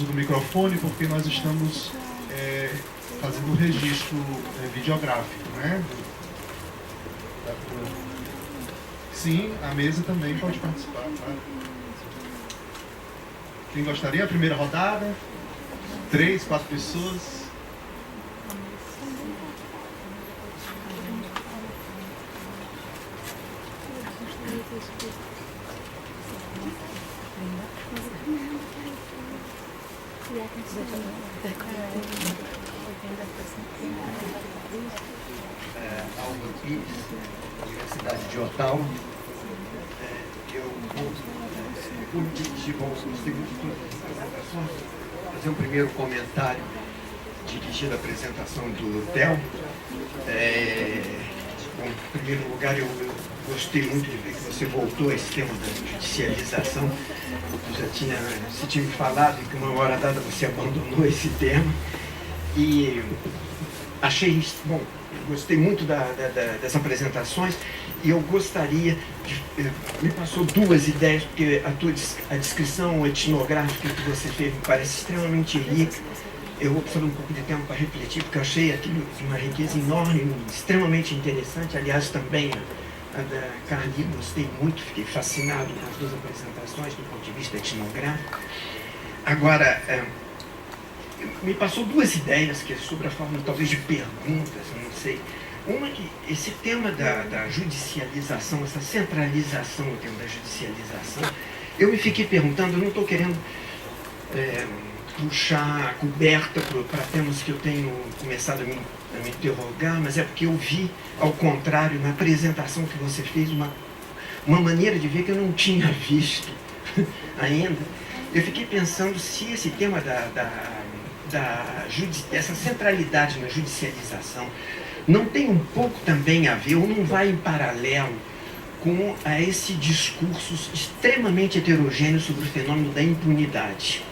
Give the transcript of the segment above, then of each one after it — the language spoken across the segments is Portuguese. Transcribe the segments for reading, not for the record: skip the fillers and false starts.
uso do microfone porque nós estamos fazendo o registro videográfico, né? Sim, a mesa também pode participar, tá? Quem gostaria? A primeira rodada? 3, 4 pessoas. Álvaro Pires, Universidade de Ottawa. Eu vou dirigir, gostei muito de todas as apresentações. Fazer um primeiro comentário dirigido à apresentação do Theo. Bom, em primeiro lugar, eu gostei muito de ver que você voltou a esse tema da judicialização. Você tinha me falado e que uma hora dada você abandonou esse tema. E achei, bom, gostei muito das apresentações e eu gostaria me passou duas ideias, porque a descrição etnográfica que você fez me parece extremamente rica. Eu vou precisar de um pouco de tempo para refletir, porque eu achei aquilo de uma riqueza enorme, extremamente interessante. Aliás, também a da Carli, gostei muito, fiquei fascinado com as duas apresentações do ponto de vista etnográfico. Agora, me passou duas ideias que é sobre a forma, talvez, de perguntas, eu não sei. Uma que esse tema da judicialização, essa centralização do tema da judicialização, eu me fiquei perguntando, eu não estou querendo puxar a coberta para temas que eu tenho começado a me interrogar, mas é porque eu vi, ao contrário, na apresentação que você fez, uma maneira de ver que eu não tinha visto ainda. Eu fiquei pensando se esse tema dessa centralidade na judicialização não tem um pouco também a ver, ou não vai em paralelo com esse discurso extremamente heterogêneo sobre o fenômeno da impunidade.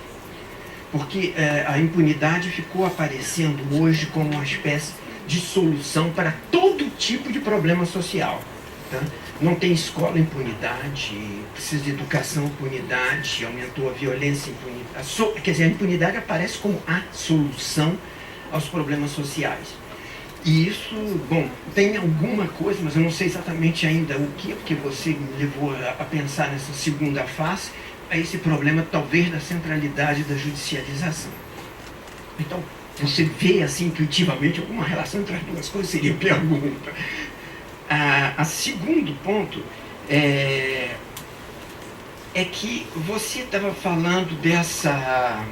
Porque a impunidade ficou aparecendo hoje como uma espécie de solução para todo tipo de problema social. Tá? Não tem escola, impunidade, precisa de educação, impunidade, aumentou a violência, impunidade. Quer dizer, a impunidade aparece como a solução aos problemas sociais. E isso, bom, tem alguma coisa, mas eu não sei exatamente ainda o que, porque você me levou a pensar nessa segunda face, a esse problema, talvez, da centralidade da judicialização. Então, você vê, assim, intuitivamente, alguma relação entre as duas coisas, seria a pergunta. A segundo ponto é que você estava falando dessa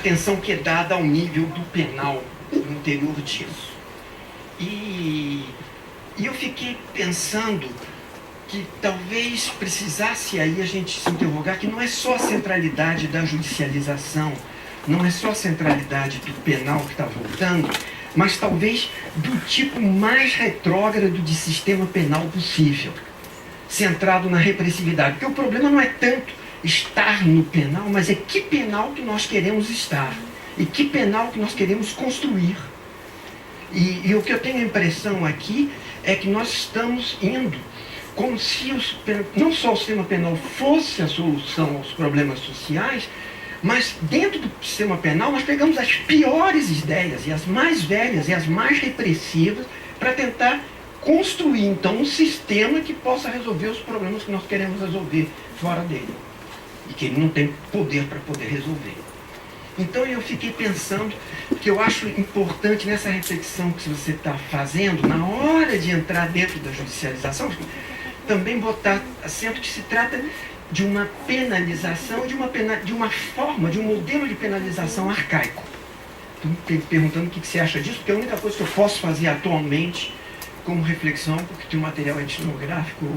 tensão que é dada ao nível do penal no interior disso. E eu fiquei pensando que talvez precisasse aí a gente se interrogar que não é só a centralidade da judicialização, não é só a centralidade do penal que está voltando, mas talvez do tipo mais retrógrado de sistema penal possível, centrado na repressividade. Porque o problema não é tanto estar no penal, mas é que penal que nós queremos estar e que penal que nós queremos construir. E o que eu tenho a impressão aqui é que nós estamos indo como se não só o sistema penal fosse a solução aos problemas sociais, mas dentro do sistema penal nós pegamos as piores ideias e as mais velhas e as mais repressivas para tentar construir então um sistema que possa resolver os problemas que nós queremos resolver fora dele e que ele não tem poder para poder resolver. Então eu fiquei pensando que eu acho importante nessa reflexão que você está fazendo, na hora de entrar dentro da judicialização, também botar acento que se trata de uma penalização, de uma forma, de um modelo de penalização arcaico. Estou me perguntando o que você acha disso, porque a única coisa que eu posso fazer atualmente como reflexão, porque tem um material etnográfico,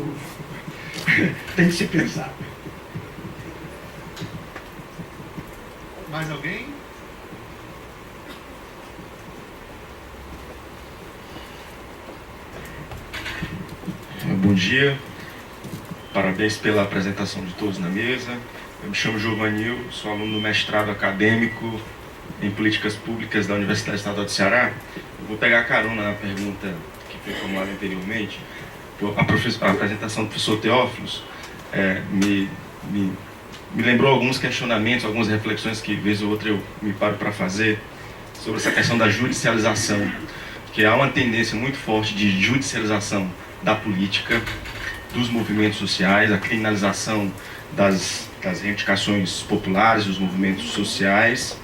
tem que ser pensado. Mais alguém? Bom dia, parabéns pela apresentação de todos na mesa. Eu me chamo Giovanil, sou aluno do mestrado acadêmico em políticas públicas da Universidade Estadual do Ceará. Eu vou pegar carona na pergunta que foi formulada anteriormente. A apresentação do professor Teófilos me me lembrou alguns questionamentos, algumas reflexões que, vez ou outra, eu me paro para fazer sobre essa questão da judicialização, que há uma tendência muito forte de judicialização da política, dos movimentos sociais, a criminalização das reivindicações populares, dos movimentos sociais.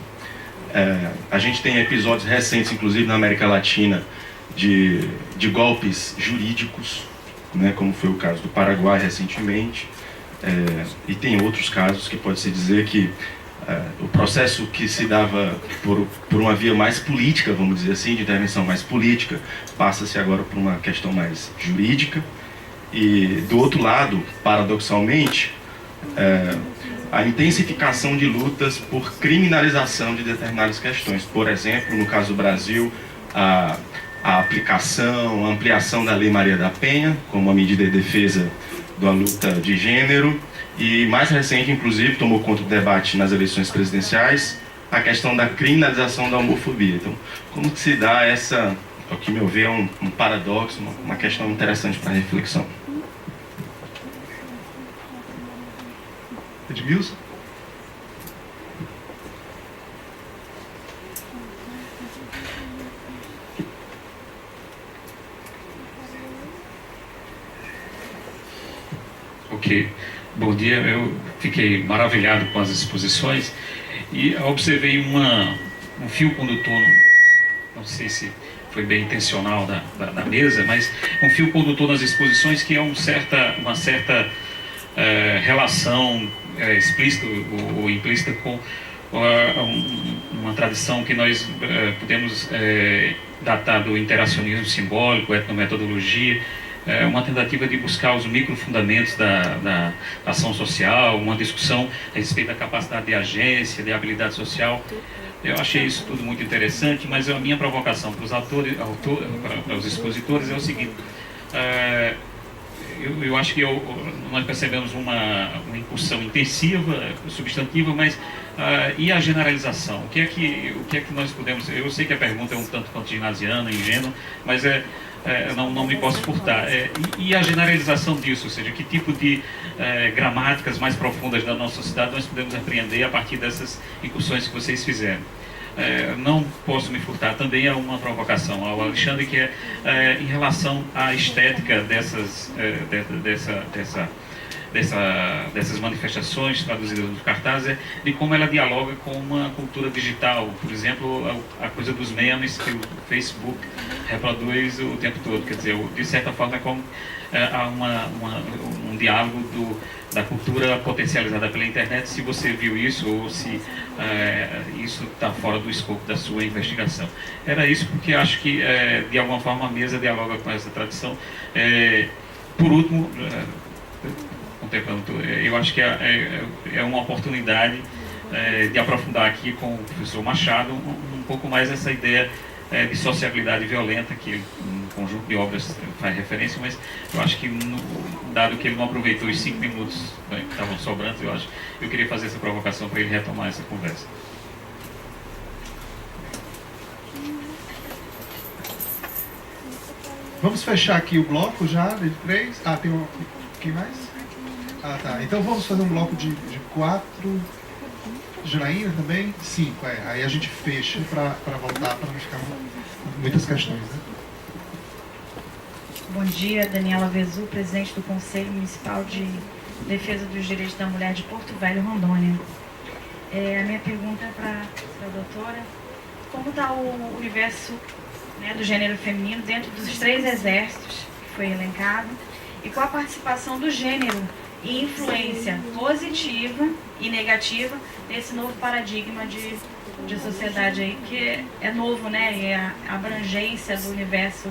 A gente tem episódios recentes, inclusive na América Latina, de golpes jurídicos, né, como foi o caso do Paraguai recentemente, e tem outros casos que pode-se dizer que o processo que se dava por uma via mais política, vamos dizer assim, de intervenção mais política, passa-se agora por uma questão mais jurídica. E do outro lado, paradoxalmente, a intensificação de lutas por criminalização de determinadas questões. Por exemplo, no caso do Brasil, a aplicação, a ampliação da Lei Maria da Penha, como uma medida de defesa da luta de gênero, e mais recente, inclusive, tomou conta do debate nas eleições presidenciais, a questão da criminalização da homofobia. Então, como que se dá essa, ao que meu ver, é um paradoxo, uma questão interessante para reflexão. Edmilson? Ok, bom dia. Eu fiquei maravilhado com as exposições e observei um fio condutor, não sei se foi bem intencional da mesa, mas um fio condutor nas exposições que é uma certa relação explícita ou implícita com uma tradição que nós podemos datar do interacionismo simbólico, etnometodologia, uma tentativa de buscar os microfundamentos da ação social, uma discussão a respeito da capacidade de agência, de habilidade social. Eu achei isso tudo muito interessante, mas a minha provocação para para os expositores é o seguinte: eu acho que nós percebemos uma incursão intensiva, substantiva, mas e a generalização? O que é que nós podemos... Eu sei que a pergunta é um tanto quanto ginasiana, ingênua, mas não me posso furtar. E a generalização disso, ou seja, que tipo de gramáticas mais profundas da nossa sociedade nós podemos apreender a partir dessas incursões que vocês fizeram? Não posso me furtar também a uma provocação ao Alexandre, que em relação à estética dessas manifestações traduzidas no cartaz, de como ela dialoga com uma cultura digital. Por exemplo, a coisa dos memes que o Facebook reproduz o tempo todo. Quer dizer, de certa forma é como há um diálogo da cultura potencializada pela internet, se você viu isso ou se isso está fora do escopo da sua investigação. Era isso, porque acho que de alguma forma a mesa dialoga com essa tradição. Por último, eu acho que é uma oportunidade de aprofundar aqui com o professor Machado um pouco mais essa ideia de sociabilidade violenta, que um conjunto de obras faz referência, mas eu acho que, dado que ele não aproveitou os 5 minutos que estavam sobrando, eu queria fazer essa provocação para ele retomar essa conversa. Vamos fechar aqui o bloco já, de 3. Tem um... Quem mais? Tá. Então vamos fazer um bloco de 4. Janaína também? 5, Aí a gente fecha para voltar, para não ficar muitas questões, né? Bom dia, Daniela Vezu, presidente do Conselho Municipal de Defesa dos Direitos da Mulher de Porto Velho, Rondônia. A minha pergunta é para a doutora: como está o universo, né, do gênero feminino dentro dos 3 exércitos que foi elencado, e qual a participação do gênero e influência positiva e negativa nesse novo paradigma de sociedade aí, que é novo, né? E a abrangência do universo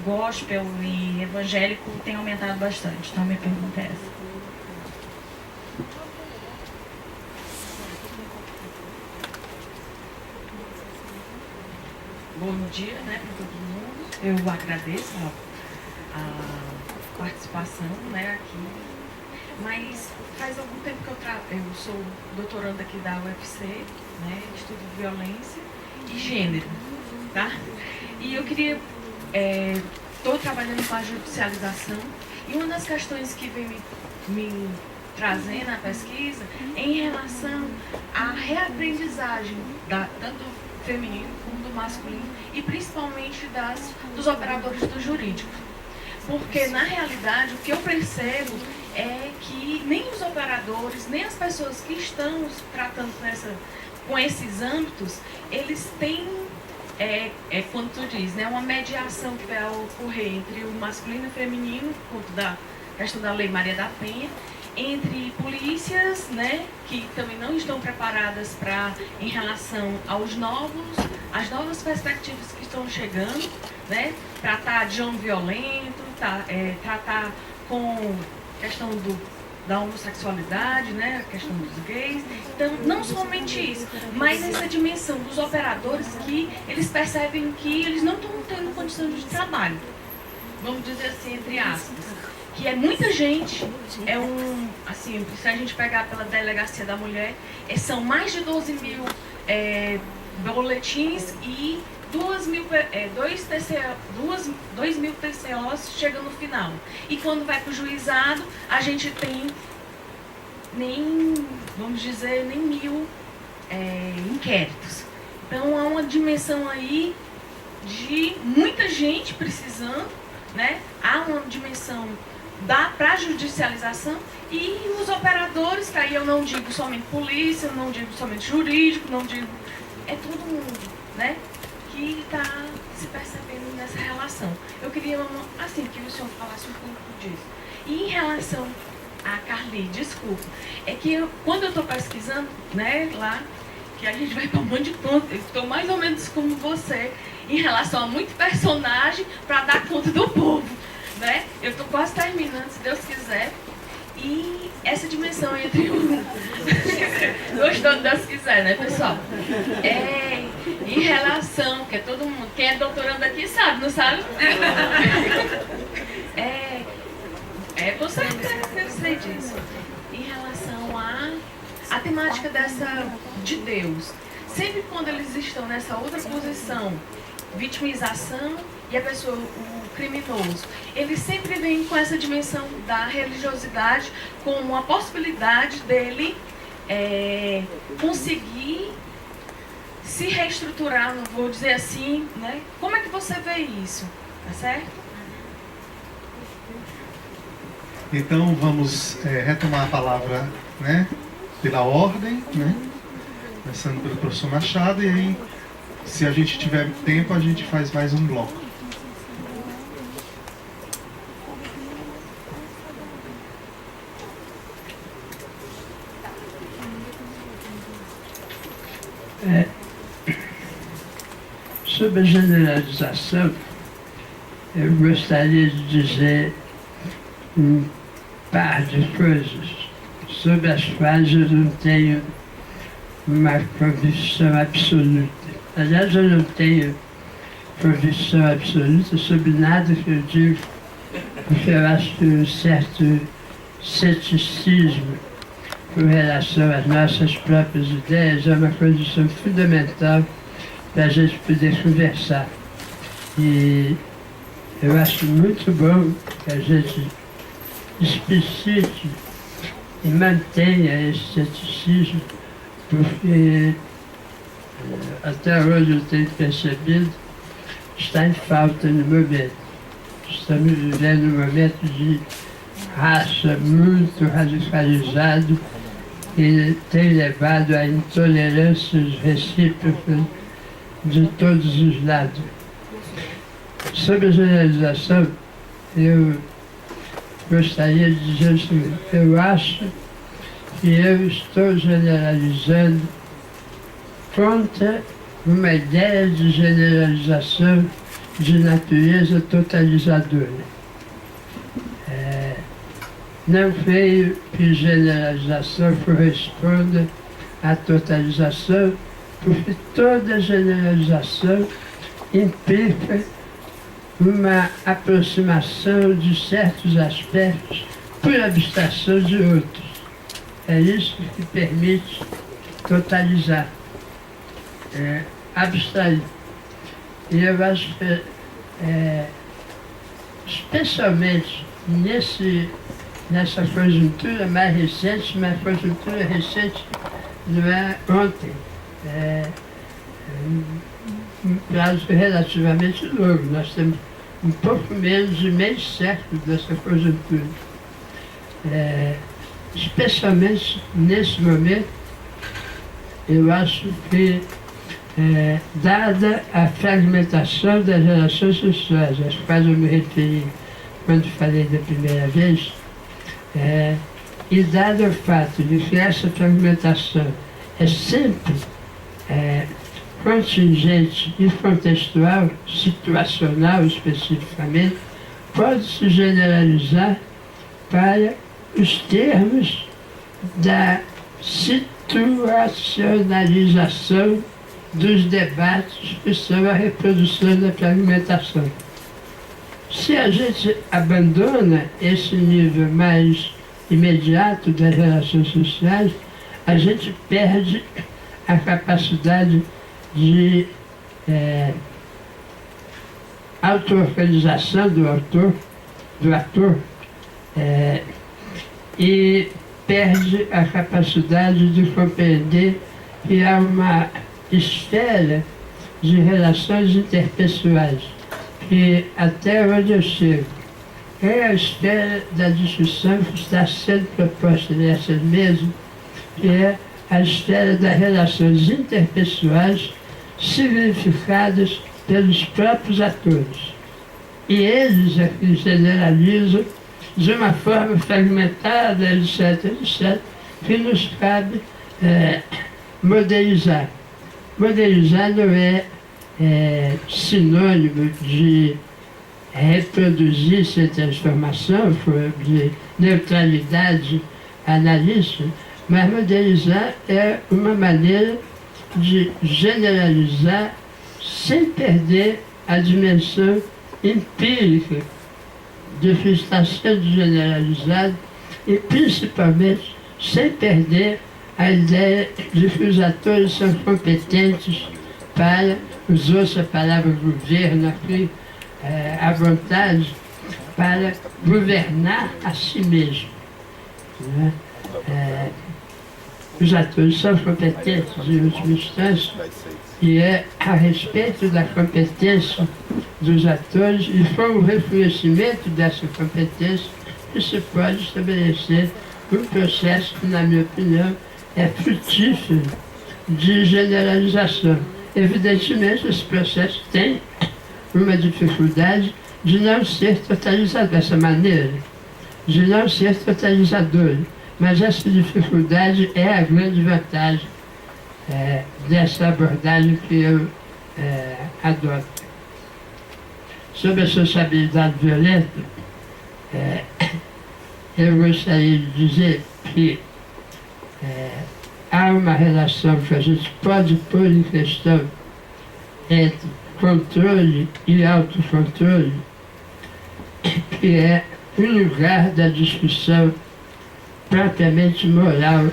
gospel e evangélico tem aumentado bastante. Então, minha pergunta é essa. Bom dia, né, para todo mundo. Eu agradeço a participação, né, aqui. Mas faz algum tempo que eu sou doutoranda aqui da UFC, né, estudo violência e gênero, tá? E eu queria... Estou trabalhando com a judicialização, e uma das questões que vem me trazendo a pesquisa em relação à reaprendizagem tanto do feminino como do masculino e principalmente dos operadores do jurídico. Porque, na realidade, o que eu percebo é que nem os operadores, nem as pessoas que estão tratando com esses âmbitos, eles têm, quando tu diz, né, uma mediação que vai ocorrer entre o masculino e o feminino, por conta da questão da Lei Maria da Penha, entre polícias, né, que também não estão preparadas em relação às novas perspectivas que estão chegando, né, tratar de homem violento, tratar com a questão da homossexualidade, né, a questão dos gays. Então, não somente isso, mas essa dimensão dos operadores que eles percebem que eles não estão tendo condições de trabalho, vamos dizer assim, entre aspas. Que é muita gente, assim, se a gente pegar pela Delegacia da Mulher, são mais de 12 mil boletins e 2 mil TCOs chegam no final. E quando vai para o juizado, a gente tem nem 1000 inquéritos. Então há uma dimensão aí de muita gente precisando, né? Há uma dimensão para a judicialização e os operadores, que aí eu não digo somente polícia, não digo somente jurídico, não digo... É todo mundo, né? Que está se percebendo nessa relação. Eu queria, assim, que o senhor falasse um pouco disso. E em relação a Carli, desculpa, é que quando eu estou pesquisando, né, lá, que a gente vai para um monte de conta, eu estou mais ou menos como você, em relação a muito personagem para dar conta do povo, né? Eu estou quase terminando, se Deus quiser. E essa dimensão entre o... Gostou de Deus quiser, né, pessoal? Em relação, que é todo mundo, quem é doutorando aqui sabe, não sabe? Com certeza eu sei disso. Em relação à temática de Deus. Sempre quando eles estão nessa outra posição, vitimização e a pessoa, o criminoso, eles sempre vêm com essa dimensão da religiosidade como a possibilidade dele conseguir se reestruturar, não vou dizer assim, né? Como é que você vê isso? Tá certo? Então vamos retomar a palavra, né, pela ordem, né? Começando pelo professor Machado, e aí, se a gente tiver tempo, a gente faz mais um bloco. Sobre a generalização, eu gostaria de dizer um par de coisas sobre as quais eu não tenho uma convicção absoluta. Aliás, eu não tenho convicção absoluta sobre nada que eu digo, porque eu acho que um certo ceticismo com relação às nossas próprias ideias é uma condição fundamental para a gente poder conversar. E eu acho muito bom que a gente explicite e mantenha esse ceticismo, porque até hoje eu tenho percebido está em falta no momento. Estamos vivendo um momento de raça muito radicalizado que tem levado a intolerâncias recíprocas de todos os lados. Sobre a generalização, eu gostaria de dizer o seguinte: eu acho que eu estou generalizando contra uma ideia de generalização de natureza totalizadora. Não creio que generalização corresponda à totalização, porque toda generalização implica uma aproximação de certos aspectos por abstração de outros. É isso que permite totalizar, abstrair. E eu acho que, especialmente nesse nessa conjuntura mais recente, mas conjuntura recente não é ontem. Um prazo relativamente longo. Nós temos um pouco menos de meio século dessa conjuntura. Especialmente nesse momento, eu acho que, dada a fragmentação das relações sociais, às quais eu me referi quando falei da primeira vez, e dado o fato de que essa fragmentação é sempre contingente e contextual, situacional especificamente, pode se generalizar para os termos da situacionalização dos debates que são a reprodução da fragmentação. Se a gente abandona esse nível mais imediato das relações sociais, a gente perde a capacidade de auto-organização do ator, e perde a capacidade de compreender que há uma esfera de relações interpessoais que, até onde eu chego, é a esfera da discussão que está sendo proposta nessas mesas, que é a esfera das relações interpessoais significadas pelos próprios atores. E eles é que generalizam de uma forma fragmentada, etc., etc., que nos cabe modelizar. Modelizar não é sinônimo de reproduzir sem transformação, de neutralidade analítica, mas modelizar é uma maneira de generalizar sem perder a dimensão empírica de que está sendo generalizado e, principalmente, sem perder a ideia de que os atores são competentes para, usou-se a palavra governo aqui, à vontade, para governar a si mesmo. Né? Os atores são competentes, em última instância, e é a respeito da competência dos atores e com o reconhecimento dessa competência que se pode estabelecer um processo que, na minha opinião, é frutífero de generalização. Evidentemente, esse processo tem uma dificuldade de não ser totalizador, dessa maneira, de não ser totalizador. Mas essa dificuldade é a grande vantagem dessa abordagem que eu adoto. Sobre a sociabilidade violenta, eu gostaria de dizer que há uma relação que a gente pode pôr em questão entre controle e autocontrole, que é o lugar da discussão propriamente moral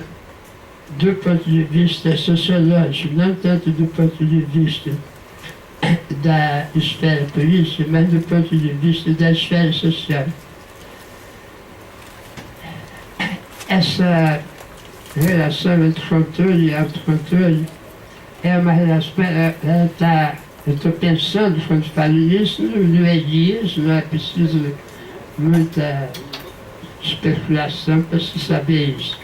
do ponto de vista sociológico, não tanto do ponto de vista da esfera política, mas do ponto de vista da esfera social. Essa relação entre controle e autocontrole é uma relação, eu estou pensando, quando falo nisso, no Elias, não é preciso muita especulação para se saber isso.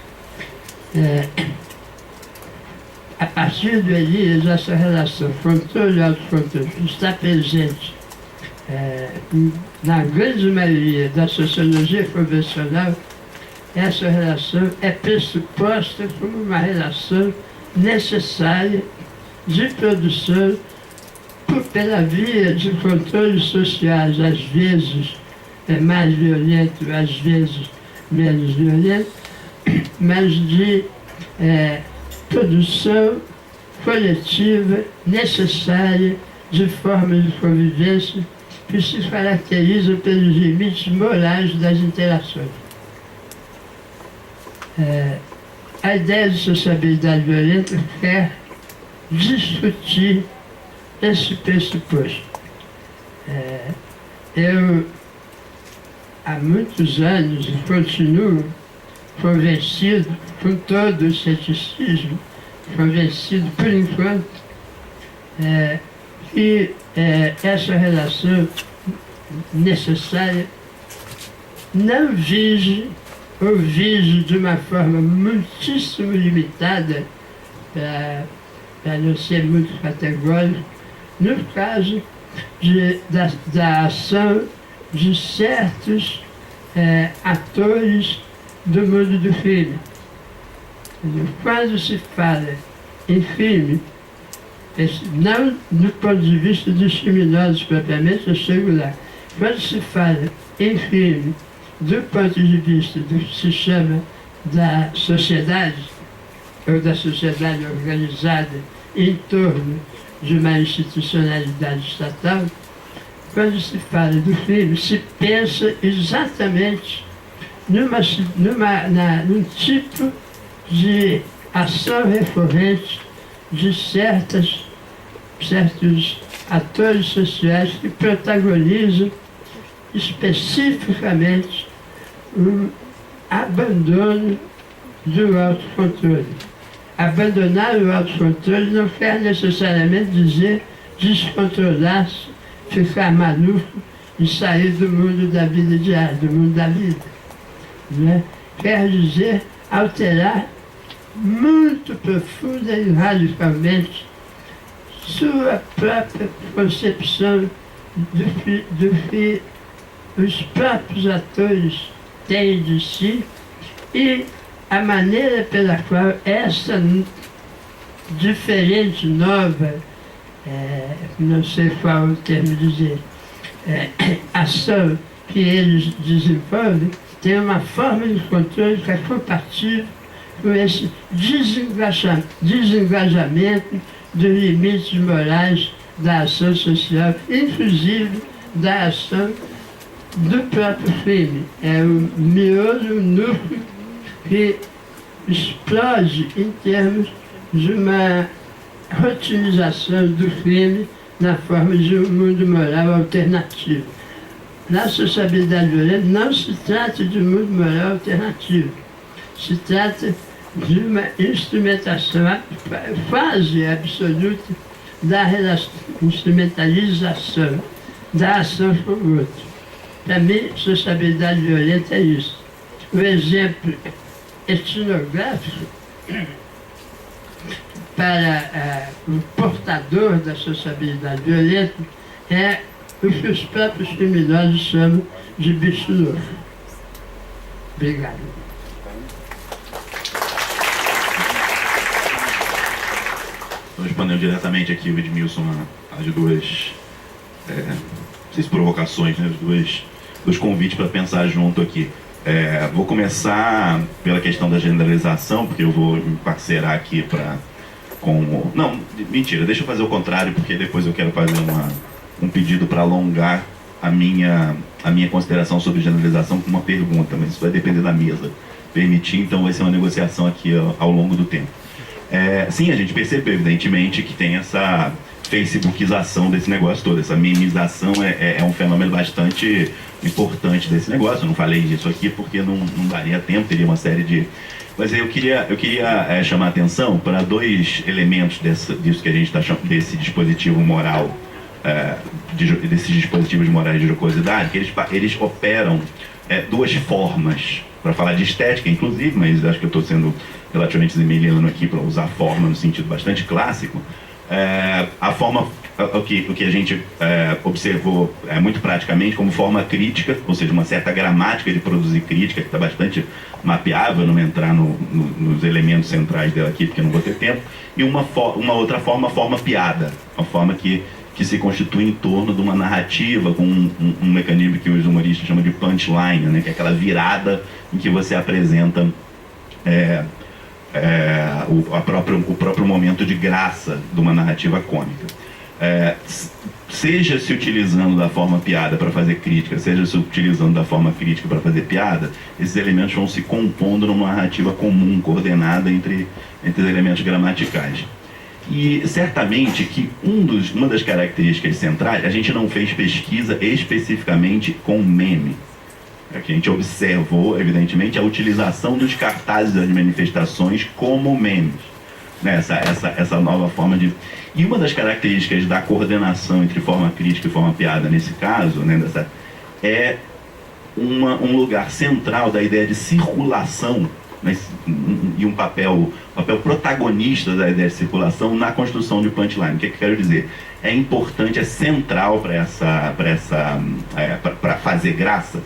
A partir do Elias, essa relação controle e autocontrole está presente na grande maioria da sociologia convencional. Essa relação é pressuposta como uma relação necessária de produção pela via de controles sociais, às vezes mais violento, às vezes menos violento, mas de produção coletiva necessária de formas de convivência que se caracterizam pelos limites morais das interações. A ideia de sociabilidade violenta quer discutir esse pressuposto. Eu há muitos anos e continuo convencido, com todo o ceticismo, convencido por enquanto, que essa relação necessária não vise, ou vise de uma forma muitíssimo limitada, para não ser muito categórico, no caso da ação de certos atores do mundo do filme. Quando se fala em filme, não do ponto de vista dos criminosos propriamente, eu chego lá. Quando se fala em filme, do ponto de vista do que se chama da sociedade, ou da sociedade organizada em torno de uma institucionalidade estatal, quando se fala do filme, se pensa exatamente num tipo de ação recorrente de certos atores sociais que protagonizam especificamente o abandono do autocontrole. Abandonar o autocontrole não quer necessariamente dizer descontrolar-se, ficar maluco e sair do mundo da vida diária, do mundo da vida. Né? Quer dizer alterar muito profunda e radicalmente sua própria concepção do que os próprios atores têm de si e a maneira pela qual essa diferente, nova, não sei qual o termo dizer, ação que eles desenvolvem, tem uma forma de controle que é compatível com esse desengajamento dos limites morais da ação social, inclusive da ação do próprio filme. É o miolo, o núcleo que explode em termos de uma rotinização do filme na forma de um mundo moral alternativo. Na sociabilidade violenta não se trata de um mundo moral alternativo, se trata de uma instrumentação quase absoluta da instrumentalização da ação com o outro. Para mim, sociabilidade violenta é isso. O exemplo etnográfico para o portador da sociabilidade violenta é o que os próprios criminosos chamam de bicho louco. Obrigado. Estou respondendo diretamente aqui o Edmilson as duas, não sei se provocações, né, dois convites para pensar junto aqui. Vou começar pela questão da generalização, porque eu vou me parceirar aqui não, mentira, deixa eu fazer o contrário, porque depois eu quero fazer um pedido para alongar a minha consideração sobre generalização com uma pergunta, mas isso vai depender da mesa permitir, então vai ser uma negociação aqui ao longo do tempo. Sim, a gente percebeu, evidentemente, que tem essa facebookização desse negócio todo, essa mimização é um fenômeno bastante importante desse negócio. Eu não falei disso aqui porque não daria tempo, teria uma série de... Mas eu queria chamar a atenção para dois elementos disso que a gente está chamando, desse dispositivo moral, desses dispositivos morais de jocosidade, que eles operam duas formas, para falar de estética, inclusive, mas acho que eu estou sendo relativamente zemeliano aqui para usar forma no sentido bastante clássico. A forma, o que a gente observou muito praticamente como forma crítica, ou seja, uma certa gramática de produzir crítica, que está bastante mapeável, não entrar nos elementos centrais dela aqui, porque não vou ter tempo, e uma outra forma, a forma piada, uma forma que se constitui em torno de uma narrativa com um mecanismo que os humoristas chamam de punchline, né, que é aquela virada em que você apresenta o próprio momento de graça de uma narrativa cômica. Seja se utilizando da forma piada para fazer crítica, seja se utilizando da forma crítica para fazer piada, esses elementos vão se compondo numa narrativa comum, coordenada entre os elementos gramaticais. E certamente que uma das características centrais, a gente não fez pesquisa especificamente com meme. que a gente observou, evidentemente, a utilização dos cartazes das manifestações como memes. Né? Essa nova forma de... E uma das características da coordenação entre forma crítica e forma piada, nesse caso, né, é um lugar central da ideia de circulação, né, e um papel protagonista da ideia de circulação na construção de punchline. O que eu quero dizer? É importante, é central para fazer graça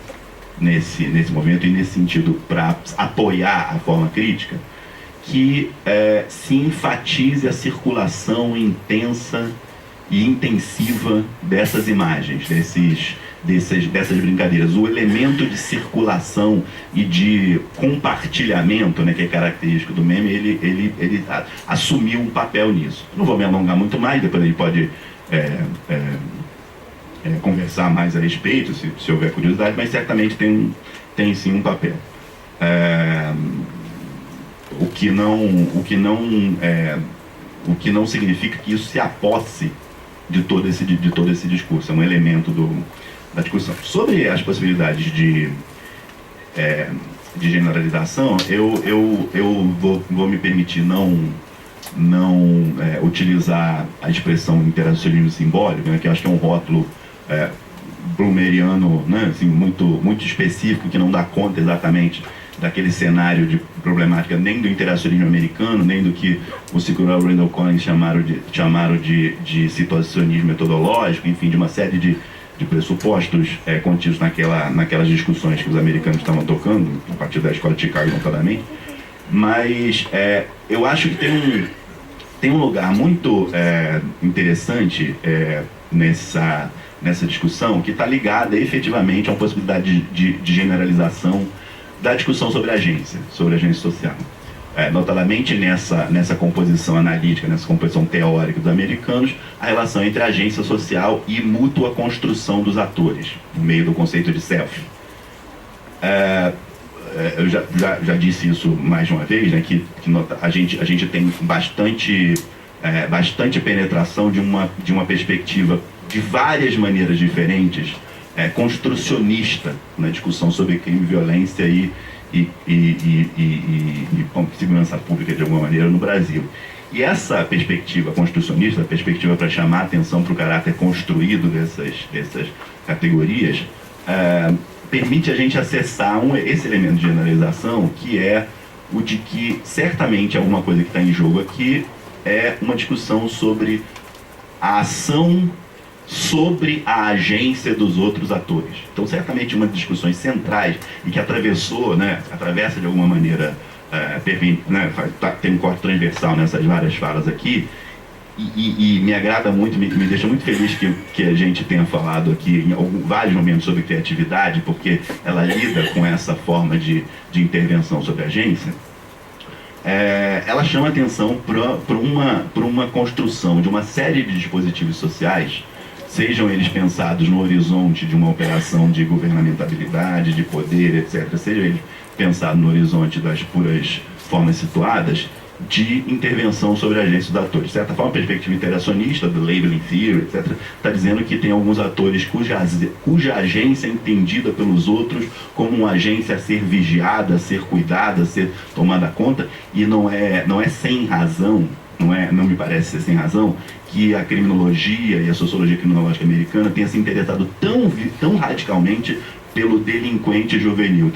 nesse movimento, e nesse sentido, para apoiar a forma crítica, que se enfatize a circulação intensa e intensiva dessas imagens, dessas brincadeiras. O elemento de circulação e de compartilhamento, né, que é característico do meme, ele assumiu um papel nisso. Não vou me alongar muito mais, depois a gente pode conversar mais a respeito, se houver curiosidade, mas certamente tem sim um papel. O que não significa que isso se aposse de todo esse discurso. É um elemento da discussão. Sobre as possibilidades de generalização, eu vou me permitir não utilizar a expressão interacionismo simbólico, né, que eu acho que é um rótulo blumeriano, né, assim, muito específico, que não dá conta exatamente daquele cenário de problemática nem do interacionismo americano, nem do que o Sigurd e Randall Collins chamaram de situacionismo metodológico, enfim, de uma série de pressupostos contidos naquelas discussões que os americanos estavam tocando, a partir da escola de Chicago, notadamente. Mas eu acho que tem um lugar muito interessante nessa discussão, que está ligada efetivamente a uma possibilidade de generalização da discussão sobre a agência social. Notadamente nessa composição analítica, nessa composição teórica dos americanos, a relação entre a agência social e mútua construção dos atores, no meio do conceito de self. Eu já disse isso mais de uma vez, né, que a gente tem bastante penetração de uma perspectiva de várias maneiras diferentes, construcionista na discussão sobre crime e violência e segurança pública, de alguma maneira, no Brasil. E essa perspectiva construcionista, a perspectiva para chamar a atenção para o caráter construído dessas categorias, permite a gente acessar esse elemento de generalização, que é o de que certamente alguma coisa que está em jogo aqui é uma discussão sobre a ação sobre a agência dos outros atores. Então, certamente, uma das discussões centrais e que atravessa de alguma maneira, tem um corte transversal nessas várias falas aqui, e me agrada muito, me deixa muito feliz que a gente tenha falado aqui em vários momentos sobre criatividade, porque ela lida com essa forma de intervenção sobre a agência. Ela chama atenção para uma construção de uma série de dispositivos sociais, sejam eles pensados no horizonte de uma operação de governamentabilidade, de poder, etc., sejam eles pensados no horizonte das puras formas situadas, de intervenção sobre a agência dos atores. De certa forma, a perspectiva interacionista, do labeling theory, etc., está dizendo que tem alguns atores cuja agência é entendida pelos outros como uma agência a ser vigiada, a ser cuidada, a ser tomada conta, e não é sem razão, não me parece ser sem razão, que a criminologia e a sociologia criminológica americana tenha se interessado tão radicalmente pelo delinquente juvenil.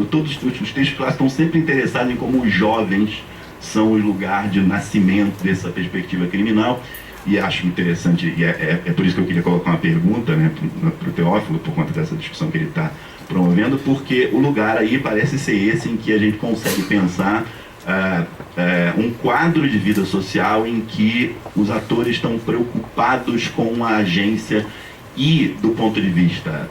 Todos os textos clássicos estão sempre interessados em como os jovens são o lugar de nascimento dessa perspectiva criminal, e acho interessante, e é por isso que eu queria colocar uma pergunta, né, para o Teófilo, por conta dessa discussão que ele está promovendo, porque o lugar aí parece ser esse em que a gente consegue pensar um quadro de vida social em que os atores estão preocupados com a agência e, do ponto de vista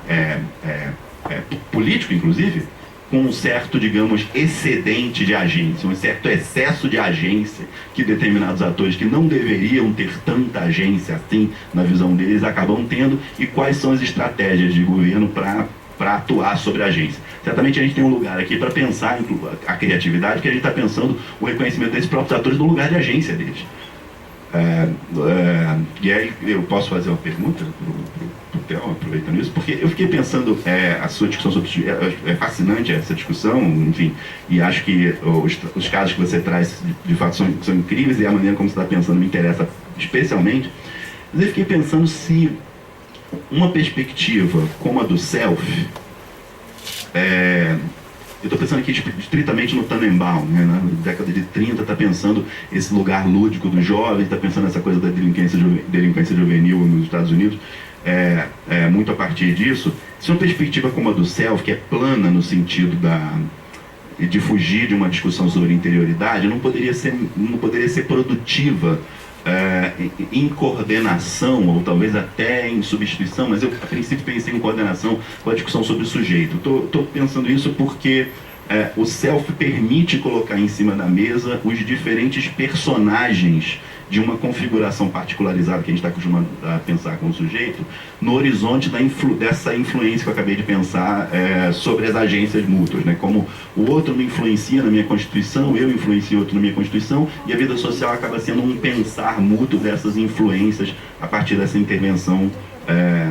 político, inclusive, com um certo, digamos, excedente de agência, um certo excesso de agência que determinados atores que não deveriam ter tanta agência assim, na visão deles, acabam tendo, e quais são as estratégias de governo para atuar sobre a agência. Certamente a gente tem um lugar aqui para pensar a criatividade, que a gente está pensando o reconhecimento desses próprios atores no lugar de agência deles. E aí eu posso fazer uma pergunta para o Theo, aproveitando isso, porque eu fiquei pensando, a sua discussão sobre... É fascinante essa discussão, enfim, e acho que os casos que você traz, de fato, são incríveis, e a maneira como você está pensando me interessa especialmente. Mas eu fiquei pensando se uma perspectiva como a do self... eu estou pensando aqui estritamente no Tannenbaum, né? Na década de 30 está pensando esse lugar lúdico dos jovens, está pensando essa coisa da delinquência juvenil nos Estados Unidos, muito a partir disso. Se uma perspectiva como a do self, que é plana no sentido de fugir de uma discussão sobre interioridade, não poderia ser produtiva em coordenação, ou talvez até em substituição, mas eu a princípio pensei em coordenação com a discussão sobre o sujeito. Estou pensando isso porque o self permite colocar em cima da mesa os diferentes personagens de uma configuração particularizada que a gente está acostumado a pensar com o sujeito, no horizonte dessa influência que eu acabei de pensar sobre as agências mútuas, né? Como o outro me influencia na minha constituição, eu influencio outro na minha constituição, e a vida social acaba sendo um pensar mútuo dessas influências a partir dessa intervenção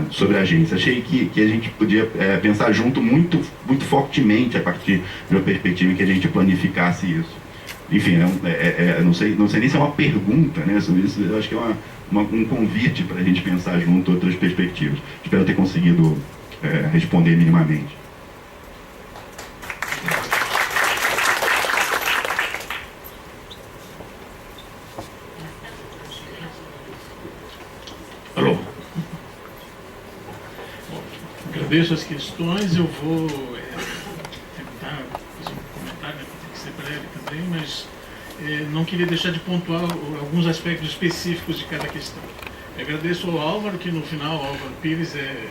sobre a agência. Achei que a gente podia pensar junto muito fortemente a partir de uma perspectiva em que a gente planificasse isso. Enfim, não sei nem se é uma pergunta, né, sobre isso. Eu acho que é um convite para a gente pensar junto outras perspectivas. Espero ter conseguido responder minimamente. Alô? Bom, agradeço as questões. Eu vou tentar fazer um comentário, né, tem que ser breve também, mas não queria deixar de pontuar alguns aspectos específicos de cada questão. Eu agradeço ao Álvaro, que no final, o Álvaro Pires é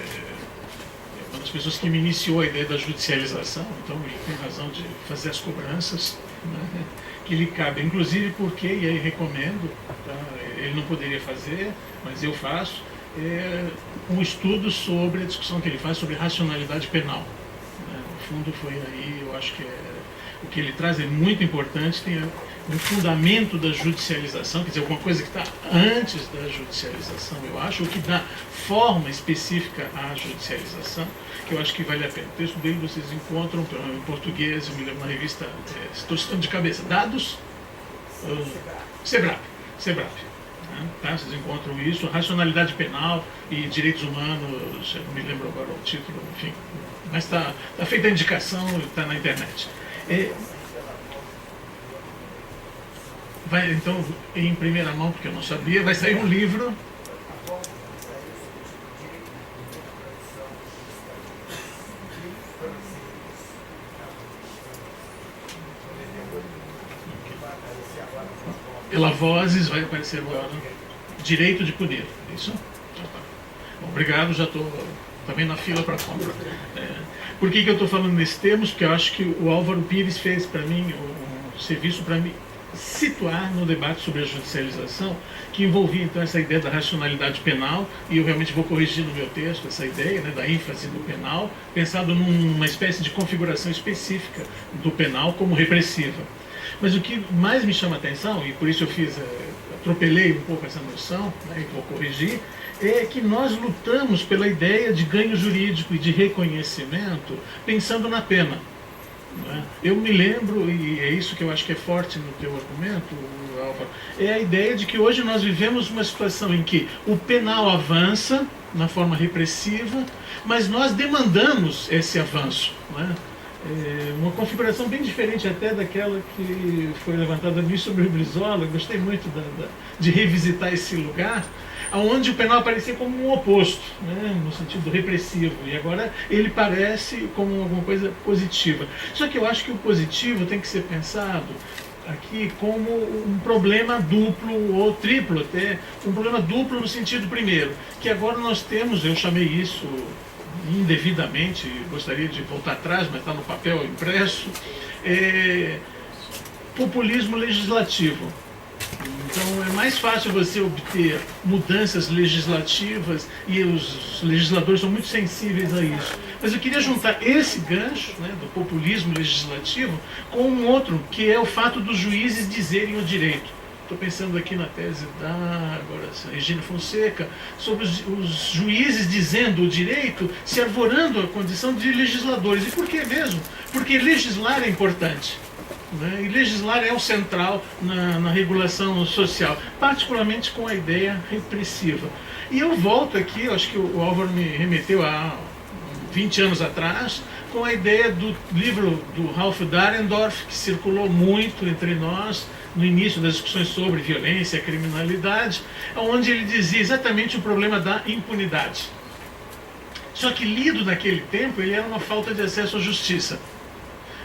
uma das pessoas que me iniciou a ideia da judicialização, então ele tem razão de fazer as cobranças, né, que lhe cabe, inclusive porque, e aí recomendo, tá, ele não poderia fazer, mas eu faço, um estudo sobre a discussão que ele faz sobre racionalidade penal. No fundo foi aí, eu acho que o que ele traz é muito importante, tem um fundamento da judicialização, quer dizer, alguma coisa que está antes da judicialização, eu acho, ou que dá forma específica à judicialização, que eu acho que vale a pena. O texto dele vocês encontram em português, eu me lembro na revista, estou citando de cabeça, Dados, Sebrap, né? Tá? Vocês encontram isso, racionalidade penal e direitos humanos, eu não me lembro agora o título, enfim, mas está feita a indicação, está na internet. Vai, então, em primeira mão, porque eu não sabia, vai sair um livro pela Vozes, vai aparecer agora Direito de Punir, é isso? Obrigado, já estou também na fila para compra. Por que eu estou falando nesses termos? Porque eu acho que o Álvaro Pires fez para mim um serviço para me situar no debate sobre a judicialização, que envolvia então essa ideia da racionalidade penal, e eu realmente vou corrigir no meu texto essa ideia, né, da ênfase do penal, pensado numa espécie de configuração específica do penal como repressiva. Mas o que mais me chama a atenção, e por isso eu atropelei um pouco essa noção, né, e vou corrigir, é que nós lutamos pela ideia de ganho jurídico e de reconhecimento pensando na pena. Né? Eu me lembro, e é isso que eu acho que é forte no teu argumento, Álvaro, é a ideia de que hoje nós vivemos uma situação em que o penal avança na forma repressiva, mas nós demandamos esse avanço. Né? Uma configuração bem diferente até daquela que foi levantada ali sobre o Brizola. Gostei muito de revisitar esse lugar, onde o penal aparecia como um oposto, né, no sentido repressivo, e agora ele parece como alguma coisa positiva. Só que eu acho que o positivo tem que ser pensado aqui como um problema duplo ou triplo até, um problema duplo no sentido primeiro, que agora nós temos, eu chamei isso indevidamente, gostaria de voltar atrás, mas está no papel impresso, populismo legislativo. Então é mais fácil você obter mudanças legislativas, e os legisladores são muito sensíveis a isso. Mas eu queria juntar esse gancho, né, do populismo legislativo com um outro, que é o fato dos juízes dizerem o direito. estou pensando aqui na tese da Regina Fonseca, sobre os juízes dizendo o direito, se arvorando a condição de legisladores. E por que mesmo? Porque legislar é importante. Né? E legislar é o central na regulação social, particularmente com a ideia repressiva. E eu volto aqui, acho que o Álvaro me remeteu a 20 anos atrás, com a ideia do livro do Ralph Dahrendorf, que circulou muito entre nós no início das discussões sobre violência e criminalidade, onde ele dizia exatamente o problema da impunidade. Só que lido naquele tempo, ele era uma falta de acesso à justiça.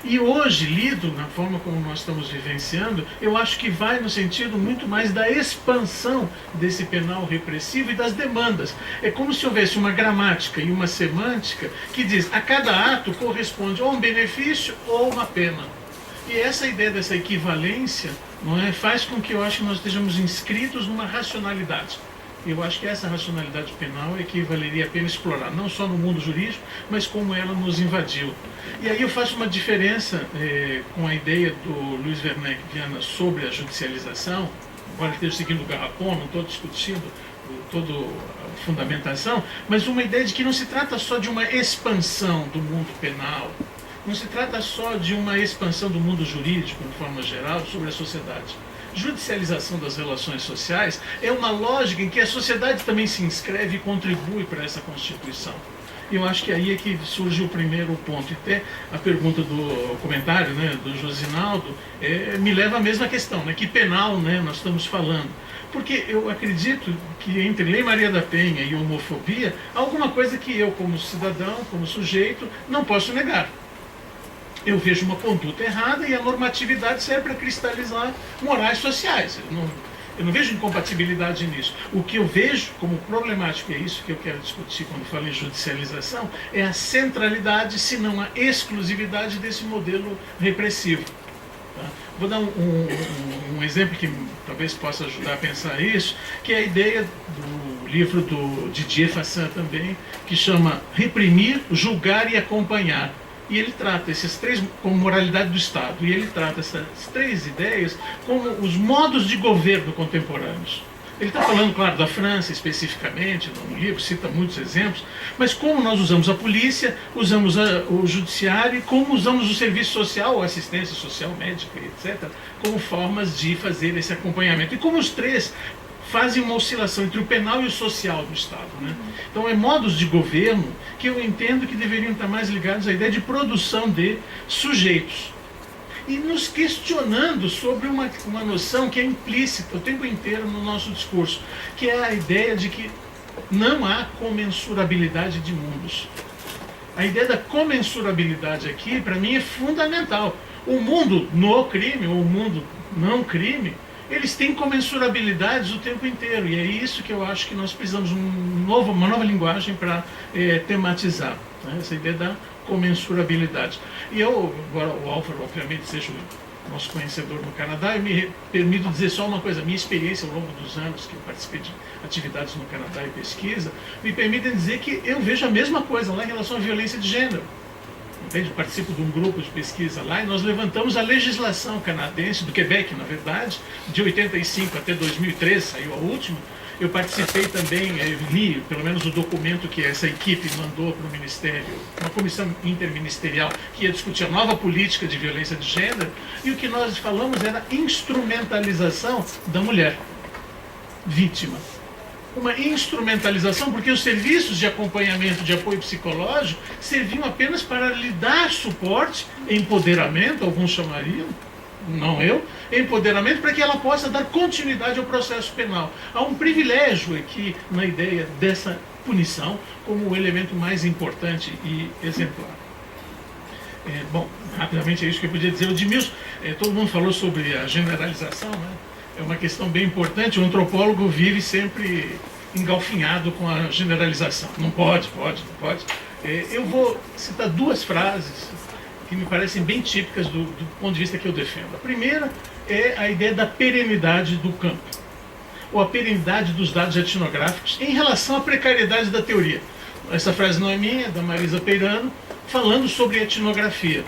E hoje, lido na forma como nós estamos vivenciando, eu acho que vai no sentido muito mais da expansão desse penal repressivo e das demandas. É como se houvesse uma gramática e uma semântica que diz a cada ato corresponde ou um benefício ou uma pena. E essa ideia dessa equivalência, não é, faz com que eu acho que nós estejamos inscritos numa racionalidade. Eu acho que essa racionalidade penal é que valeria a pena explorar, não só no mundo jurídico, mas como ela nos invadiu. E aí eu faço uma diferença com a ideia do Luiz Werneck Viana sobre a judicialização, embora ele esteja seguindo o garrafão, não estou discutindo toda a fundamentação, mas uma ideia de que não se trata só de uma expansão do mundo penal, não se trata só de uma expansão do mundo jurídico, de forma geral, sobre a sociedade. Judicialização das relações sociais é uma lógica em que a sociedade também se inscreve e contribui para essa Constituição. E eu acho que aí é que surge o primeiro ponto. E até a pergunta do comentário, né, do Josinaldo me leva à mesma questão, né, que penal, né, nós estamos falando. Porque eu acredito que entre Lei Maria da Penha e homofobia, há alguma coisa que eu, como cidadão, como sujeito, não posso negar. Eu vejo uma conduta errada e a normatividade serve para cristalizar morais sociais. Eu não vejo incompatibilidade nisso. O que eu vejo como problemático, e é isso que eu quero discutir quando falo em judicialização, é a centralidade, se não a exclusividade desse modelo repressivo. Tá? Vou dar um exemplo que talvez possa ajudar a pensar isso, que é a ideia do livro do Didier Fassin também, que chama Reprimir, Julgar e Acompanhar. E ele trata esses três como moralidade do Estado. E ele trata essas três ideias como os modos de governo contemporâneos. Ele está falando, claro, da França especificamente, no livro, cita muitos exemplos, mas como nós usamos a polícia, usamos o judiciário, como usamos o serviço social, a assistência social, médica, etc., como formas de fazer esse acompanhamento. E como os três fazem uma oscilação entre o penal e o social do Estado. Né? Então, é modos de governo que eu entendo que deveriam estar mais ligados à ideia de produção de sujeitos. E nos questionando sobre uma noção que é implícita o tempo inteiro no nosso discurso, que é a ideia de que não há comensurabilidade de mundos. A ideia da comensurabilidade aqui, para mim, é fundamental. O mundo no crime, ou o mundo não crime, eles têm comensurabilidades o tempo inteiro, e é isso que eu acho que nós precisamos uma nova linguagem para tematizar, né? Essa ideia da comensurabilidade. E eu, agora o Álvaro, obviamente, seja o nosso conhecedor no Canadá, eu me permito dizer só uma coisa, minha experiência ao longo dos anos que eu participei de atividades no Canadá e pesquisa, me permitem dizer que eu vejo a mesma coisa lá em relação à violência de gênero. Eu participo de um grupo de pesquisa lá e nós levantamos a legislação canadense, do Quebec, na verdade, de 85 até 2003, saiu a última. Eu participei também, li pelo menos o documento que essa equipe mandou para o Ministério, uma comissão interministerial que ia discutir a nova política de violência de gênero, e o que nós falamos era instrumentalização da mulher vítima. Uma instrumentalização, porque os serviços de acompanhamento, de apoio psicológico, serviam apenas para lhe dar suporte, empoderamento, alguns chamariam, não eu, empoderamento para que ela possa dar continuidade ao processo penal. Há um privilégio aqui na ideia dessa punição como o elemento mais importante e exemplar. Bom, rapidamente é isso que eu podia dizer. O Edmilson, todo mundo falou sobre a generalização, né? É uma questão bem importante. O antropólogo vive sempre engalfinhado com a generalização. Não pode. Eu vou citar duas frases que me parecem bem típicas do ponto de vista que eu defendo. A primeira é a ideia da perenidade do campo, ou a perenidade dos dados etnográficos em relação à precariedade da teoria. Essa frase não é minha, é da Marisa Peirano, falando sobre etnografia.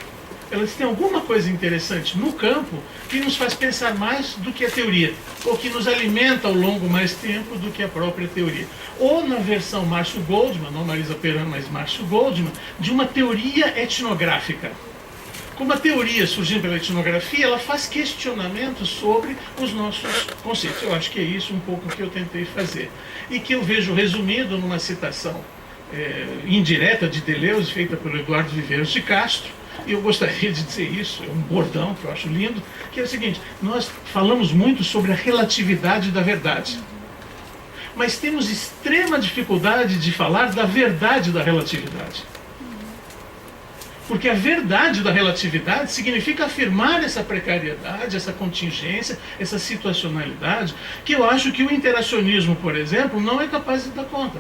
elas têm alguma coisa interessante no campo que nos faz pensar mais do que a teoria, ou que nos alimenta ao longo mais tempo do que a própria teoria. Ou na versão Márcio Goldman, não Marisa Peran, mas Márcio Goldman, de uma teoria etnográfica. Como a teoria surgindo pela etnografia, ela faz questionamentos sobre os nossos conceitos. Eu acho que é isso um pouco que eu tentei fazer. E que eu vejo resumido numa citação indireta de Deleuze, feita pelo Eduardo Viveiros de Castro. E eu gostaria de dizer isso, é um bordão que eu acho lindo, que é o seguinte: nós falamos muito sobre a relatividade da verdade, mas temos extrema dificuldade de falar da verdade da relatividade. Porque a verdade da relatividade significa afirmar essa precariedade, essa contingência, essa situacionalidade, que eu acho que o interacionismo, por exemplo, não é capaz de dar conta.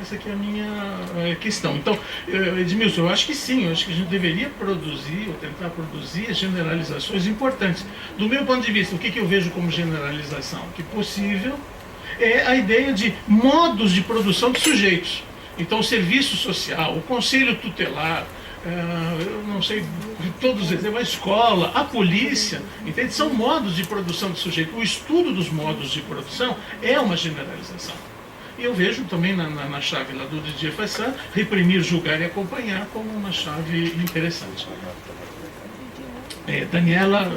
Essa que é a minha questão. Então, Edmilson, eu acho que sim, eu acho que a gente deveria produzir, ou tentar produzir generalizações importantes. Do meu ponto de vista, o que eu vejo como generalização? Que possível é a ideia de modos de produção de sujeitos. Então, o serviço social, o conselho tutelar, eu não sei, todos eles, a escola, a polícia, entende? São modos de produção de sujeito. O estudo dos modos de produção é uma generalização. E eu vejo também na chave lá do Didier Fassin, reprimir, julgar e acompanhar como uma chave interessante. Daniela,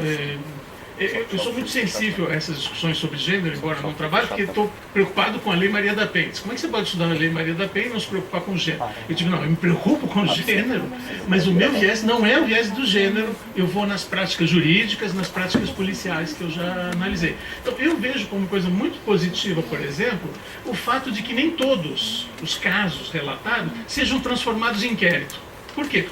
eu sou muito sensível a essas discussões sobre gênero, embora não trabalhe, porque estou preocupado com a Lei Maria da Penha. Como é que você pode estudar a Lei Maria da Penha e não se preocupar com gênero? Eu digo, não, eu me preocupo com gênero, mas o meu viés não é o viés do gênero, eu vou nas práticas jurídicas, nas práticas policiais que eu já analisei. Então, eu vejo como coisa muito positiva, por exemplo, o fato de que nem todos os casos relatados sejam transformados em inquérito. Por quê?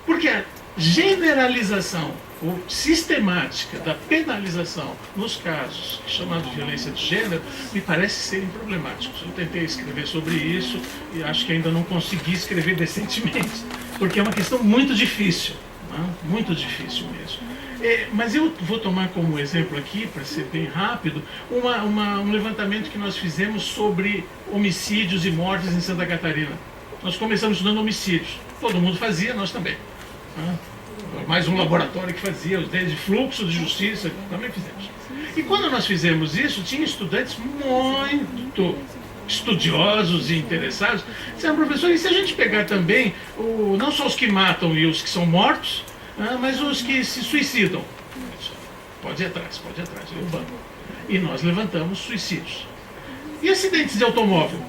Porque a generalização ou sistemática da penalização nos casos chamados de violência de gênero me parece serem problemáticos. Eu tentei escrever sobre isso e acho que ainda não consegui escrever decentemente, porque é uma questão muito difícil, muito difícil mesmo. Mas eu vou tomar como exemplo aqui, para ser bem rápido, um levantamento que nós fizemos sobre homicídios e mortes em Santa Catarina. Nós começamos estudando homicídios, todo mundo fazia, nós também. Mais um laboratório que fazia, de fluxo de justiça, também fizemos. E quando nós fizemos isso, tinha estudantes muito estudiosos e interessados. Disseram, professor, e se a gente pegar também, não só os que matam e os que são mortos, mas os que se suicidam? Pode ir atrás, eu banco. E nós levantamos suicídios. E acidentes de automóvel?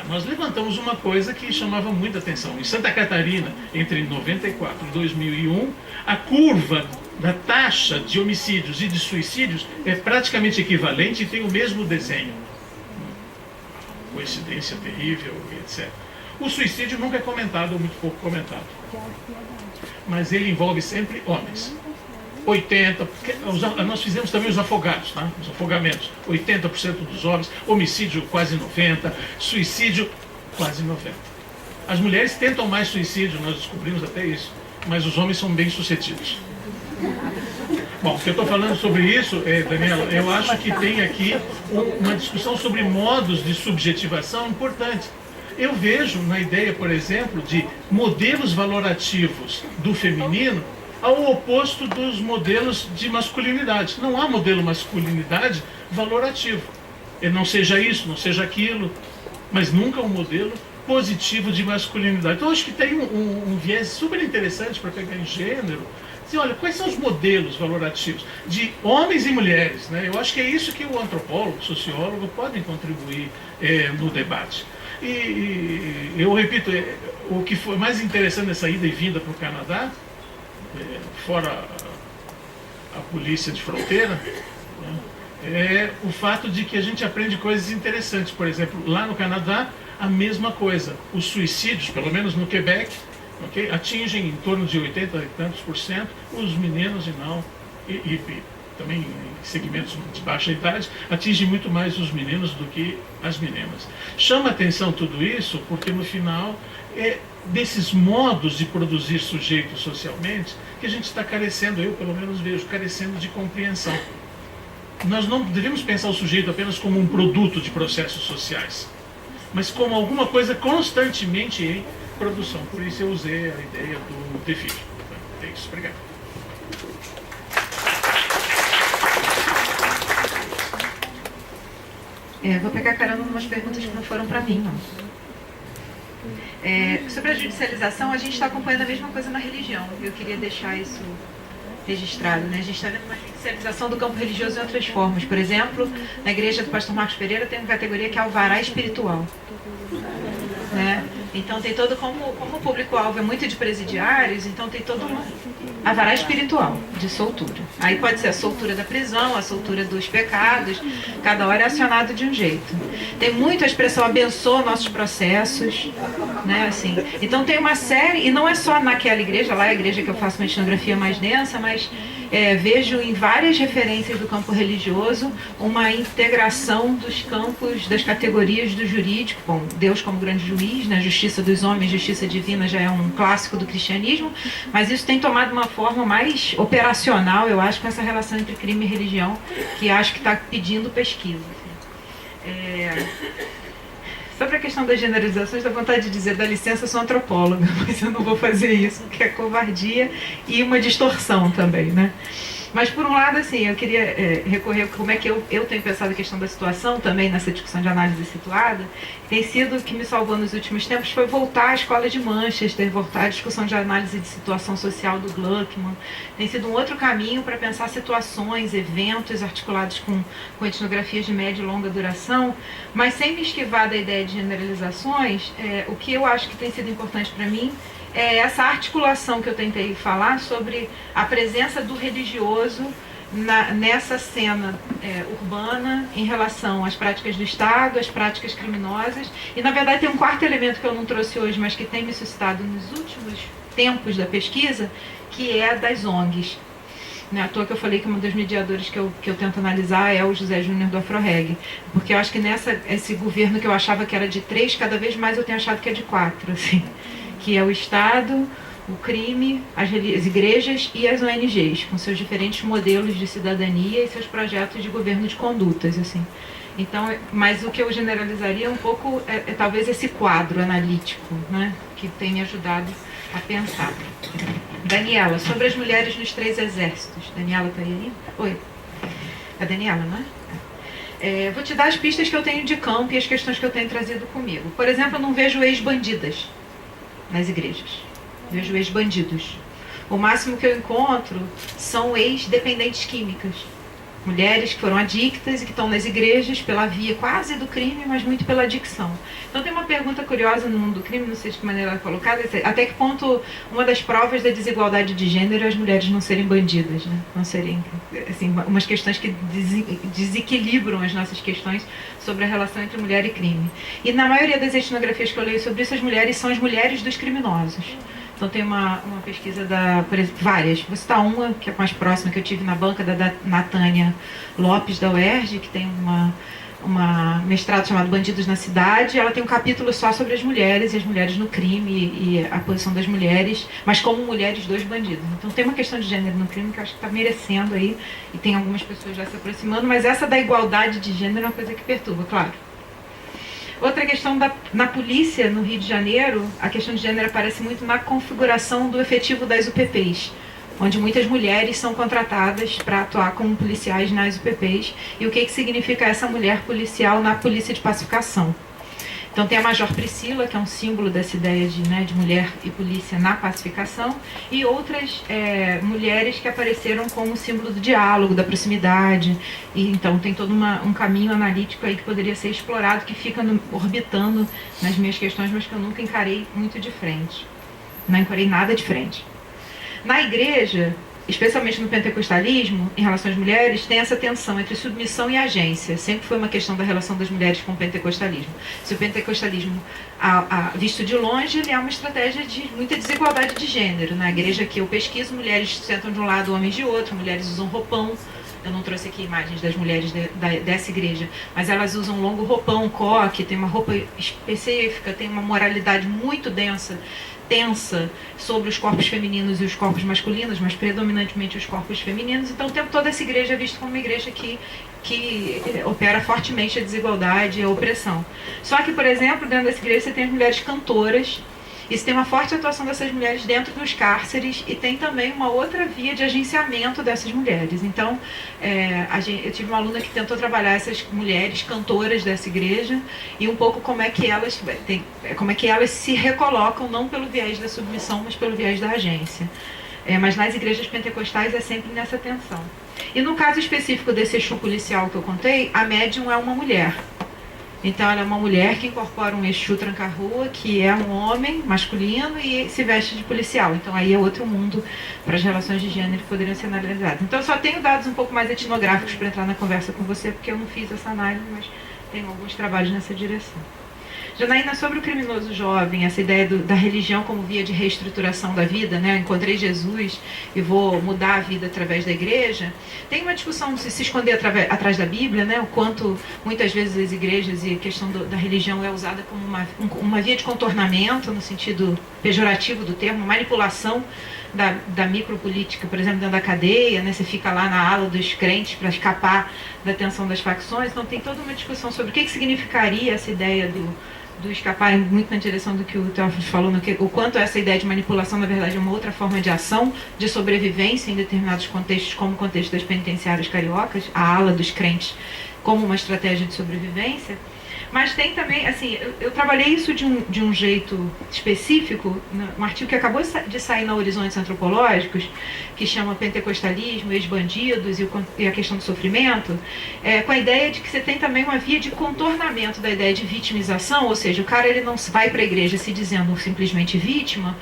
Nós levantamos uma coisa que chamava muita atenção. Em Santa Catarina, entre 94 e 2001, a curva da taxa de homicídios e de suicídios é praticamente equivalente e tem o mesmo desenho. Coincidência terrível, etc. O suicídio nunca é comentado, ou muito pouco comentado. Mas ele envolve sempre homens. 80%, nós fizemos também os afogados, tá? Os afogamentos, 80% dos homens, homicídio quase 90%, suicídio quase 90%. As mulheres tentam mais suicídio, nós descobrimos até isso, mas os homens são bem sucedidos. Bom, o que eu estou falando sobre isso, Daniela, eu acho que tem aqui uma discussão sobre modos de subjetivação importante. Eu vejo na ideia, por exemplo, de modelos valorativos do feminino ao oposto dos modelos de masculinidade. Não há modelo masculinidade valorativo. Ele não seja isso, não seja aquilo, mas nunca um modelo positivo de masculinidade. Então, acho que tem um viés super interessante para pegar em gênero. Dizer, olha, quais são os modelos valorativos de homens e mulheres, né? Eu acho que é isso que o antropólogo, o sociólogo podem contribuir no debate. E eu repito, o que foi mais interessante nessa ida e vinda para o Canadá, fora a polícia de fronteira, né, é o fato de que a gente aprende coisas interessantes. Por exemplo, lá no Canadá, a mesma coisa. Os suicídios, pelo menos no Quebec, okay, atingem em torno de 80% e tantos %, os meninos e não, e também em segmentos de baixa idade, atingem muito mais os meninos do que as meninas. Chama atenção tudo isso porque no final desses modos de produzir sujeitos socialmente que a gente está carecendo, eu pelo menos vejo, carecendo de compreensão. Nós não devemos pensar o sujeito apenas como um produto de processos sociais, mas como alguma coisa constantemente em produção. Por isso eu usei a ideia do defile. É isso, obrigado. Vou pegar carona em umas perguntas que não foram para mim, não. Sobre a judicialização, a gente está acompanhando a mesma coisa na religião. Eu queria deixar isso registrado, né? A gente está vendo uma judicialização do campo religioso em outras formas. Por exemplo, na igreja do pastor Marcos Pereira tem uma categoria que é alvará espiritual. Né? Então tem todo, como o público-alvo é muito de presidiários, então tem todo um alvará espiritual de soltura. Aí pode ser a soltura da prisão, a soltura dos pecados, cada hora é acionado de um jeito. Tem muito a expressão abençoa nossos processos, né? Assim, então tem uma série, e não é só naquela igreja, lá é a igreja que eu faço uma etnografia mais densa, mas vejo em várias referências do campo religioso uma integração dos campos, das categorias do jurídico. Bom, Deus como grande juiz, né? Justiça dos homens, justiça divina já é um clássico do cristianismo, mas isso tem tomado uma forma mais operacional, eu acho, com essa relação entre crime e religião, que acho que está pedindo pesquisa. Sobre a questão das generalizações, dá vontade de dizer, dá licença, eu sou antropóloga, mas eu não vou fazer isso, porque é covardia e uma distorção também, né? Mas, por um lado, assim, eu queria recorrer como é que eu tenho pensado a questão da situação também nessa discussão de análise situada. Tem sido o que me salvou nos últimos tempos foi voltar à escola de Manchester, voltar à discussão de análise de situação social do Gluckman. Tem sido um outro caminho para pensar situações, eventos articulados com etnografias de média e longa duração, mas sem me esquivar da ideia de generalizações. O que eu acho que tem sido importante para mim é essa articulação que eu tentei falar sobre a presença do religioso nessa cena urbana em relação às práticas do Estado, às práticas criminosas. E, na verdade, tem um quarto elemento que eu não trouxe hoje, mas que tem me suscitado nos últimos tempos da pesquisa, que é das ONGs. Não é à toa que eu falei que um dos mediadores que eu tento analisar é o José Júnior do Afroreg, porque eu acho que esse governo que eu achava que era de 3, cada vez mais eu tenho achado que é de 4, assim, que é o Estado, o crime, as igrejas e as ONGs, com seus diferentes modelos de cidadania e seus projetos de governo de condutas, assim. Então, mas o que eu generalizaria um pouco é talvez esse quadro analítico, né, que tem me ajudado a pensar. Daniela, sobre as mulheres nos 3 exércitos. Daniela está aí? Oi. É a Daniela, não é? Vou te dar as pistas que eu tenho de campo e as questões que eu tenho trazido comigo. Por exemplo, eu não vejo ex-bandidas nas igrejas. Vejo ex-bandidos. O máximo que eu encontro são ex-dependentes químicas. Mulheres que foram adictas e que estão nas igrejas pela via quase do crime, mas muito pela adicção. Então tem uma pergunta curiosa no mundo do crime, não sei de que maneira ela é colocada, até que ponto uma das provas da desigualdade de gênero é as mulheres não serem bandidas, né? Não serem, assim, umas questões que desequilibram as nossas questões sobre a relação entre mulher e crime. E na maioria das etnografias que eu leio sobre isso, as mulheres são as mulheres dos criminosos. Então tem uma pesquisa por exemplo, várias. Vou citar uma, que é mais próxima, que eu tive na banca da Natânia Lopes, da UERJ, que tem uma mestrado chamado Bandidos na Cidade. Ela tem um capítulo só sobre as mulheres e as mulheres no crime e a posição das mulheres, mas como mulheres dos bandidos. Então tem uma questão de gênero no crime que eu acho que está merecendo aí, e tem algumas pessoas já se aproximando, mas essa da igualdade de gênero é uma coisa que perturba, claro. Outra questão na polícia, no Rio de Janeiro, a questão de gênero aparece muito na configuração do efetivo das UPPs, onde muitas mulheres são contratadas para atuar como policiais nas UPPs, e o que significa essa mulher policial na polícia de pacificação. Então tem a Major Priscila, que é um símbolo dessa ideia de mulher e polícia na pacificação, e outras mulheres que apareceram como símbolo do diálogo, da proximidade. E então tem todo um caminho analítico aí que poderia ser explorado, que fica orbitando nas minhas questões, mas que eu nunca encarei muito de frente. Não encarei nada de frente. Na igreja, especialmente no pentecostalismo, em relação às mulheres, tem essa tensão entre submissão e agência. Sempre foi uma questão da relação das mulheres com o pentecostalismo. Se o pentecostalismo, visto de longe, ele é uma estratégia de muita desigualdade de gênero. Na igreja que eu pesquiso, mulheres sentam de um lado, homens de outro, mulheres usam roupão. Eu não trouxe aqui imagens das mulheres dessa igreja, mas elas usam longo roupão, coque, tem uma roupa específica, tem uma moralidade muito tensa sobre os corpos femininos e os corpos masculinos, mas predominantemente os corpos femininos. Então o tempo todo essa igreja é vista como uma igreja que opera fortemente a desigualdade e a opressão. Só que, por exemplo, dentro dessa igreja você tem as mulheres cantoras Isso tem uma forte atuação dessas mulheres dentro dos cárceres e tem também uma outra via de agenciamento dessas mulheres. Então, eu tive uma aluna que tentou trabalhar essas mulheres cantoras dessa igreja e um pouco como é que elas se recolocam, não pelo viés da submissão, mas pelo viés da agência. Mas nas igrejas pentecostais é sempre nessa tensão. E no caso específico desse Exu policial que eu contei, a médium é uma mulher. Então ela é uma mulher que incorpora um Exu tranca-rua, que é um homem masculino e se veste de policial. Então aí é outro mundo para as relações de gênero que poderiam ser analisadas. Então eu só tenho dados um pouco mais etnográficos para entrar na conversa com você, porque eu não fiz essa análise, mas tenho alguns trabalhos nessa direção. Janaína, sobre o criminoso jovem, essa ideia da religião como via de reestruturação da vida, né? Eu encontrei Jesus e vou mudar a vida através da igreja. Tem uma discussão de se esconder atrás da Bíblia, né? O quanto muitas vezes as igrejas e a questão da religião é usada como uma via de contornamento, no sentido pejorativo do termo, manipulação da micropolítica, por exemplo, dentro da cadeia, né? Você fica lá na ala dos crentes para escapar da tensão das facções. Então tem toda uma discussão sobre o que significaria essa ideia do escapar, muito na direção do que o Teófilo falou, o quanto essa ideia de manipulação, na verdade, é uma outra forma de ação, de sobrevivência em determinados contextos, como o contexto das penitenciárias cariocas, a ala dos crentes como uma estratégia de sobrevivência. Mas tem também, assim, eu trabalhei isso de um jeito específico, um artigo que acabou de sair na Horizontes Antropológicos, que chama Pentecostalismo, Ex-Bandidos e a questão do sofrimento, com a ideia de que você tem também uma via de contornamento da ideia de vitimização, ou seja, o cara ele não vai para a igreja se dizendo simplesmente vítima,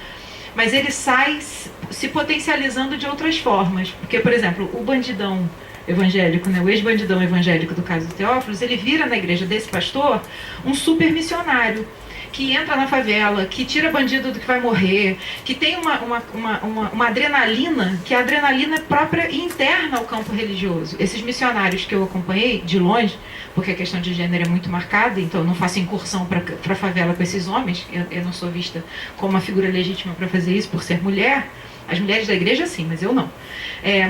mas ele sai se potencializando de outras formas. Porque, por exemplo, o bandidão evangélico, né, o ex-bandidão evangélico do caso do Teófilos, ele vira na igreja desse pastor um super missionário, que entra na favela, que tira bandido do que vai morrer, que tem uma adrenalina, que a adrenalina é própria e interna ao campo religioso. Esses missionários que eu acompanhei de longe, porque a questão de gênero é muito marcada, então eu não faço incursão para a favela com esses homens, eu não sou vista como uma figura legítima para fazer isso por ser mulher. As mulheres da igreja sim, mas eu não.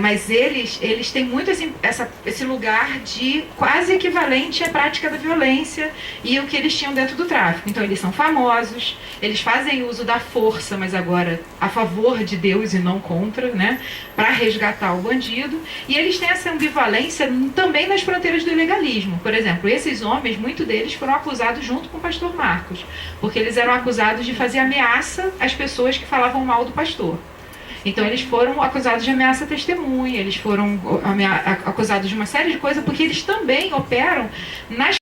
Mas eles têm muito esse lugar de quase equivalente à prática da violência e o que eles tinham dentro do tráfico. Então eles são famosos, eles fazem uso da força, mas agora a favor de Deus e não contra, né, para resgatar o bandido. E eles têm essa ambivalência também nas fronteiras do ilegalismo. Por exemplo, esses homens, muitos deles foram acusados junto com o pastor Marcos, porque eles eram acusados de fazer ameaça às pessoas que falavam mal do pastor. Então eles foram acusados de ameaça à testemunha, eles foram acusados de uma série de coisas, porque eles também operam nas